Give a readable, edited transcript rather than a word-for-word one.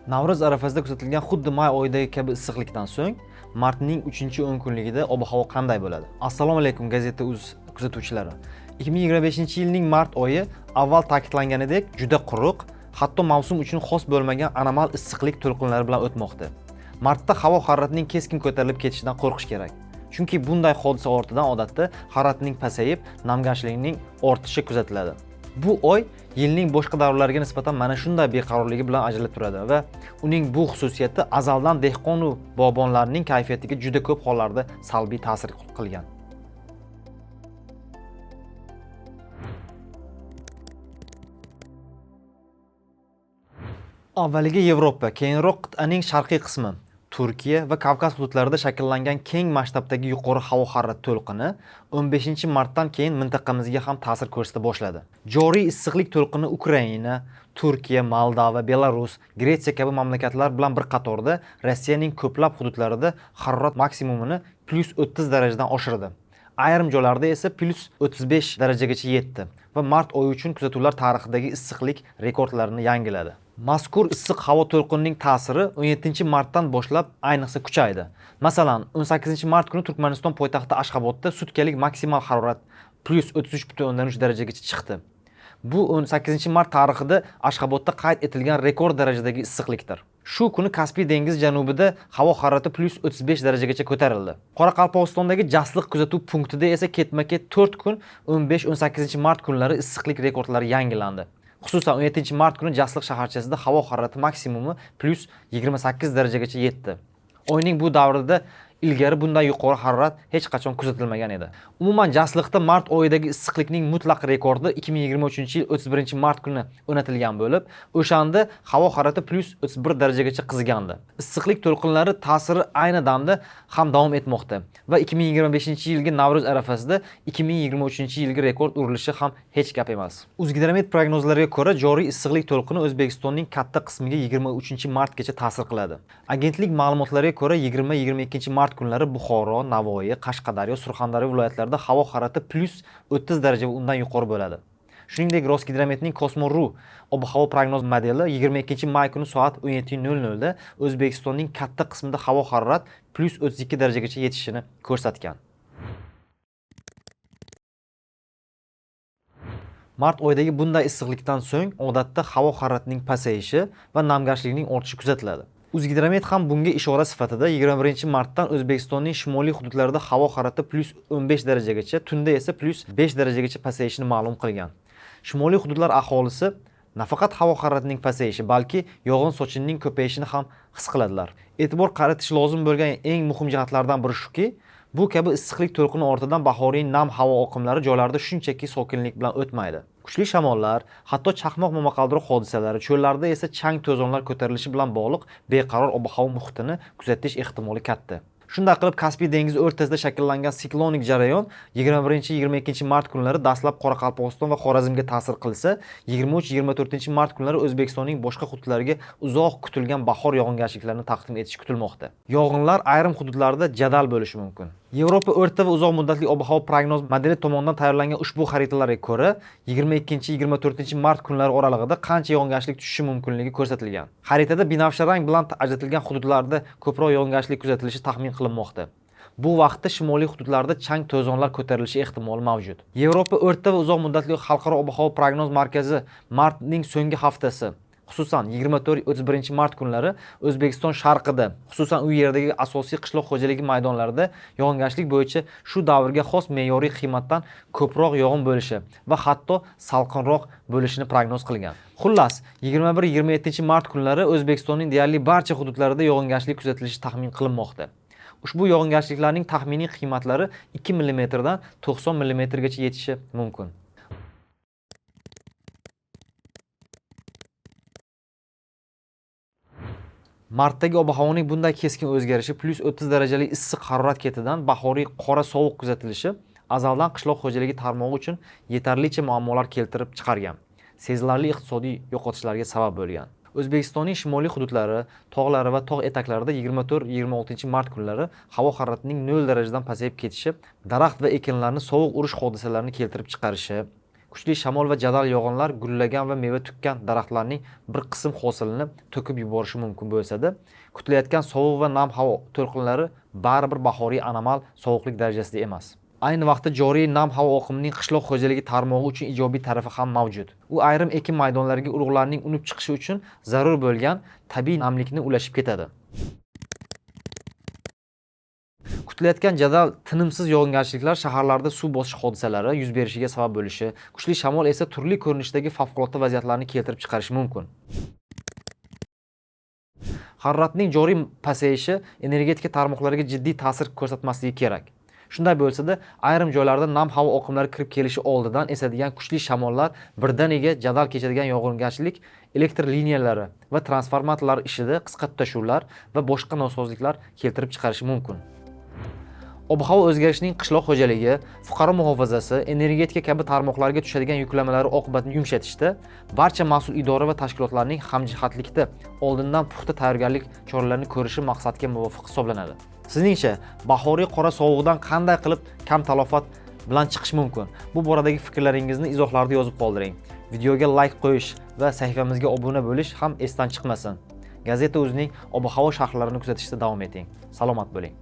Navruz arafasida kuzatilgan xuddi may oyidagi kabi issiqlikdan so'ng martning 3-o'n kunligida ob-havo qanday bo'ladi? Assalomu alaykum Gazeta Uz kuzatuvchilari. 2025-yilning mart oyi avval ta'kidlanganidek juda quruq, hatto mavsum uchun xos bo'lmagan anomal issiqlik to'lqinlari bilan o'tmoqda. Martda havo haroratining keskin ko'tarilib ketishidan qo'rqish kerak. Chunki bunday hodisa ortidan odatda haroratning pasayib, namgarchilikning ortishi kuzatiladi. Bu oy yilning boshqa davrlariga nisbatan mana shunday beqarorligi bilan ajralib turadi va uning bu xususiyati azaldan dehqon va bog'bonlarning kayfiyatiga juda ko'p hollarda salbiy ta'sir qilgan. Avvaliga Yevropa, keyinroq qit'aning sharqiy qismi Turkiya va Kavkaz hududlarida shakllangan keng masshtabdagi yuqori havo harorati to'lqini 15-martdan keyin mintaqamizga ham ta'sir ko'rsata boshladi. Joriy issiqlik to'lqini Ukraina, Turkiya, Moldova, Belarus, Gretsiya kabi mamlakatlar bilan bir qatorda Rossiyaning ko'plab hududlarida harorat maksimumini +30 darajadan oshirdi. Ayrim joylarda esa +35 darajagacha yetdi va mart oyi uchun kuzatuvlar tarixidagi issiqlik rekordlarini yangiladi. Mazkur issiq havo to'lqinining ta'siri 17-martdan boshlab ayniqsa kuchaydi. Masalan, 18-mart kuni Turkmaniston poytaxti Ashxobodda sutkalik maksimal harorat +33.3 darajagacha chiqdi. Bu 18-mart tarixida Ashxobodda qayd etilgan rekord darajadagi issiqlikdir. Shu kuni Kaspiy dengizi janubida havo harorati +35 darajagacha ko'tarildi. Qoraqalpog'istondagi Jasliq kuzatuv punktida esa ketma-ket 4 kun 15-18-mart kunlari issiqlik rekordlari yangilandi. Xususan 17-mart kuni Jasliq shaharchasida havo harorati maksimumi +28 darajagacha yetdi. Oyning bu davrida ilgari bunday yuqori harorat hech qachon kuzatilmagan edi. Umuman Jasliqda mart oyidagi issiqlikning mutlaq rekordi 2023-yil 31-mart kuni o'rnatilgan bo'lib, o'shanda havo harorati +31 darajagacha qizgandi. Issiqlik to'lqinlari ta'siri ayni damda ham davom etmoqda va 2025-yilgi Navruz arafasida 2023-yilgi rekord urilishi ham hech gap emas. O'zgidromet prognozlariga ko'ra, joriy issiqlik to'lqini O'zbekistonning katta qismiga 23-martgacha ta'sir qiladi. Agentlik ma'lumotlariga ko'ra, 20-22-mart kunlari Buxoro, Navoiy, Qashqadaryo, Surxondaryo viloyatlarida havo harorati +30 daraja va undan yuqori bo'ladi. Shuningdek, Rosgidrometning Cosmo.ru ob-havo prognoz modeli 22-may kuni soat 17:00 da O'zbekistonning katta qismida havo harorat +32 darajagacha yetishini ko'rsatgan. Mart oyidagi bunday issiqlikdan so'ng odatda havo haroratining pasayishi va namgarchilikning ortishi kuzatiladi. O'zgidromet ham bunga ishora sifatida 21-martdan O'zbekistonning shimoliy hududlarida havo harorati +15 darajagacha, tunda esa +5 darajagacha pasayishini ma'lum qilgan. Shimoliy hududlar aholisi nafaqat havo haroratining pasayishi, balki yog'in-sochinning ko'payishini ham his qiladilar. E'tibor qaratish lozim bo'lgan eng muhim jihatlardan biri shuki, bu kabi issiqlik to'lqini ortidan bahoriy nam havo oqimlari joylarda shunchaki sokinlik bilan o'tmaydi. Kuchli shamollar, hatto chaqmoq momaqaldiroq hodisalari, cho'llarda esa chang to'zonlar ko'tarilishi bilan bog'liq beqaror ob-havo muhitini kuzatish ehtimoli katta. Shunday qilib, Kaspiy dengizi o'rtasida shakllangan siklonik jarayon 21-22-mart kunlari dastlab Qoraqalpog'iston va Xorazmga ta'sir qilsa, 23-24-mart kunlari O'zbekistonning boshqa hududlariga uzoq kutilgan bahor yog'ingarchiliklarini taqdim etishi kutilmoqda. Yog'inlar ayrim hududlarda jadal bo'lishi mumkin. Yevropa o'rta va uzoq muddatli ob-havo prognoz modeli tomonidan tayyorlangan ushbu xaritalarga ko'ra, 22-24-mart kunlari oralig'ida qancha yog'ingarchilik tushishi mumkinligi ko'rsatilgan. Xaritada binafsha rang bilan ajratilgan hududlarda ko'proq yog'ingarchilik kuzatilishi taxmin qilinmoqda. Bu vaqtda shimoliy hududlarda chang to'zonlar ko'tarilishi ehtimoli mavjud. Yevropa o'rta va uzoq muddatli xalqaro ob-havo prognoz markazi martning so'nggi haftasi, xususan 24-31-mart kunlari O'zbekiston sharqida, xususan u yerdagi asosiy qishloq xo'jaligi maydonlarida yog'ingarchilik bo'yicha shu davrga xos me'yoriy qiymatdan ko'proq yog'in bo'lishi va hatto salqinroq bo'lishini prognoz qilgan. Xullas, 21-27-mart kunlari O'zbekistonning deyarli barcha hududlarida yog'ingarchilik kuzatilishi taxmin qilinmoqda. Ushbu yog'ingarchiliklarning taxminiy qiymatlari 2 mm dan 90 mm gacha yetishi mumkin. Martdagi ob-havoning bunday keskin o'zgarishi +30 darajali issiq harorat ketidan bahoriy qora sovuq kuzatilishi azaldan qishloq xo'jaligi tarmog'i uchun yetarlicha muammolar keltirib chiqargan, sezilarli iqtisodiy yo'qotishlarga sabab bo'lgan. O'zbekistonning shimoliy hududlari, tog'lari va tog' etaklariida 24-26-mart kunlari havo haroratining 0 darajadan pasayib ketishi, daraxt va ekinlarni sovuq urish hodisalarini keltirib chiqarishi, Kuchli shamol va jadal yog'inlar gullagan va meva tukkan daraxtlarning bir qism hosilini to'kib yuborishi mumkin bo'lsa-da, kutilayotgan sovuq va nam havo to'lqinlari baribir bahoriy anomal sovuqlik darajasida emas. Ayni vaqtda joriy nam havo oqimining qishloq xo'jaligi tarmog'i uchun ijobiy tarafi ham mavjud. U ayrim ekin maydonlariga urug'larning unib chiqishi uchun zarur bo'lgan tabiiy namlikni ulashib ketadi. Kutilayotgan jadal tinimsiz yog'ingarchiliklar shaharlarda suv bosish hodisalari yuz berishiga sabab bo'lishi, kuchli shamol esa turli ko'rinishdagi favqulodda vaziyatlarni keltirib chiqarishi mumkin. Haroratning joriy pasayishi energetika tarmoqlariga jiddiy ta'sir ko'rsatmasligi kerak. Shunday bo'lsa-da, ayrim joylarda nam havo oqimlari kirib kelishi oldidan esadigan kuchli shamollar birdaniga jadal kechadigan yog'ingarchilik, elektr liniyalari va transformatorlar ishida qisqa tutashuvlar va boshqa nosozliklar keltirib chiqarishi mumkin. Ob-havo o'zgarishining qishloq xo'jaligi, fuqaro muhofazasi, energetika kabi tarmoqlarga tushadigan yuklamalar oqibatini yumshatishda barcha mas'ul idora va tashkilotlarning hamjihatlikda oldindan puxta tayyorgarlik choralarini ko'rishi maqsadga muvofiq hisoblanadi. Sizningcha, bahoriy qora sovuqdan qanday qilib kam talofat bilan chiqish mumkin? Bu boradagi fikrlaringizni izohlarda yozib qoldiring. Videoga like qo'yish va sahifamizga obuna bo'lish ham esdan chiqmasin. Gazeta o'zining ob-havo sharhlarini kuzatishda davom eting. Salomat bo'ling.